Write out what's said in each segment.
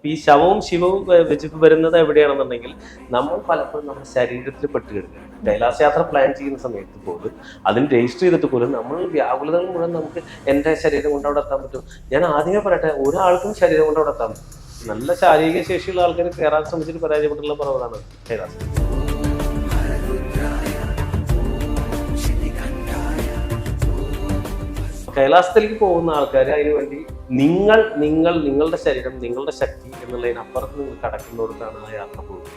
അപ്പൊ ഈ ശവവും ശിവവും വെച്ചിട്ട് വരുന്നത് എവിടെയാണെന്നുണ്ടെങ്കിൽ നമ്മൾ പലപ്പോഴും നമ്മുടെ ശരീരത്തിൽ പെട്ട് കിടക്കുക. കൈലാസയാത്ര പ്ലാൻ ചെയ്യുന്ന സമയത്ത് പോലും അതിന് രജിസ്റ്റർ ചെയ്തിട്ട് പോലും നമ്മൾ വ്യാകുലതകൾ മുഴുവൻ നമുക്ക് എൻ്റെ ശരീരം കൊണ്ട് അവിടെ എത്താൻ പറ്റും. ഞാൻ ആദ്യമേ പറയട്ടെ, ഒരാൾക്കും ശരീരം കൊണ്ട് അവിടെ എത്താൻ പറ്റും. നല്ല ശാരീരിക ശേഷിയുള്ള ആൾക്കാർ കയറാൻ ശ്രമിച്ചിട്ട് പരാജയപ്പെട്ടുള്ള പർവ്വതമാണ് കൈലാസം. കൈലാസത്തിലേക്ക് പോകുന്ന ആൾക്കാർ അതിനു വേണ്ടി നിങ്ങളുടെ ശരീരം, നിങ്ങളുടെ ശക്തി എന്നുള്ളതിനപ്പുറത്ത് നിങ്ങൾ കടക്കുന്നതോടത്താണ് ആ യാത്ര പോകുന്നത്.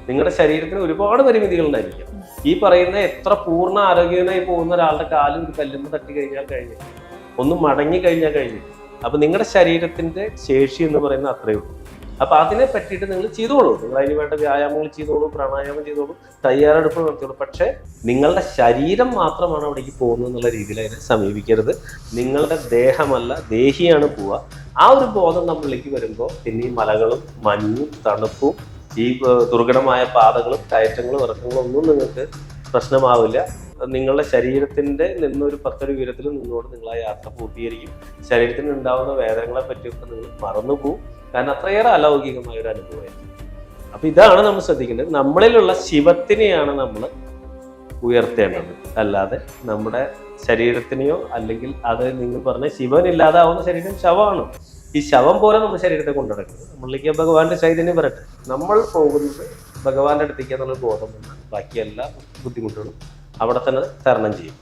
നിങ്ങളുടെ ശരീരത്തിന് ഒരുപാട് പരിമിതികൾ ഉണ്ടായിരിക്കും. ഈ പറയുന്ന എത്ര പൂർണ്ണ ആരോഗ്യവനായി പോകുന്ന ഒരാളുടെ കാലും ഒരു കല്ലുമ്പ് തട്ടി കഴിഞ്ഞാൽ കഴിഞ്ഞു, ഒന്ന് മടങ്ങി കഴിഞ്ഞാൽ കഴിഞ്ഞു. അപ്പൊ നിങ്ങളുടെ ശരീരത്തിന്റെ ശേഷി എന്ന് പറയുന്നത് അത്രയേ ഉള്ളൂ. അപ്പൊ അതിനെ പറ്റിയിട്ട് നിങ്ങൾ ചെയ്തോളൂ, നിങ്ങൾ അതിന് വേണ്ട വ്യായാമങ്ങൾ ചെയ്തോളൂ, പ്രാണായാമം ചെയ്തോളൂ, തയ്യാറെടുപ്പ് നടത്തിയോളൂ. പക്ഷെ നിങ്ങളുടെ ശരീരം മാത്രമാണ് അവിടേക്ക് പോകുന്നത് എന്നുള്ള രീതിയിൽ അതിനെ സമീപിക്കരുത്. നിങ്ങളുടെ ദേഹമല്ല, ദേഹിയാണ് പോവുക. ആ ഒരു ബോധം നമ്മളിലേക്ക് വരുമ്പോൾ പിന്നെ ഈ മലകളും മഞ്ഞും തണുപ്പും ഈ ദുർഘടമായ പാതകളും കയറ്റങ്ങളും ഇറക്കങ്ങളും ഒന്നും നിങ്ങൾക്ക് പ്രശ്നമാവില്ല. നിങ്ങളുടെ ശരീരത്തിന്റെ നിന്നൊരു 10 അടി ഉയരത്തിൽ നിന്നുകൊണ്ട് നിങ്ങൾ ആ യാത്ര പൂർത്തീകരിക്കും. ശരീരത്തിന് ഉണ്ടാകുന്ന വേദനകളെ പറ്റിയൊക്കെ നിങ്ങൾ മറന്നു പോകും. കാരണം അത്രയേറെ അലൗകികമായ ഒരു അനുഭവമായിരിക്കും. അപ്പൊ ഇതാണ് നമ്മൾ ശ്രദ്ധിക്കേണ്ടത്. നമ്മളിലുള്ള ശിവത്തിനെയാണ് നമ്മൾ ഉയർത്തേണ്ടത്, അല്ലാതെ നമ്മുടെ ശരീരത്തിനെയോ. അല്ലെങ്കിൽ അത് നിങ്ങൾ പറഞ്ഞ ശിവൻ ഇല്ലാതാവുന്ന ശരീരം ശവമാണ്. ഈ ശവം പോലെ നമ്മുടെ ശരീരത്തെ കൊണ്ടുനടക്കുന്നത്. നമ്മളിലേക്ക് ഭഗവാന്റെ ചൈതന്യം വരട്ടെ. നമ്മൾ പോകുന്നത് ഭഗവാന്റെ അടുത്തേക്ക് എന്നുള്ള ബോധം വന്നാൽ ബാക്കി എല്ലാ ബുദ്ധിമുട്ടുകളും അവിടെ തന്നെ തരണം ചെയ്യും.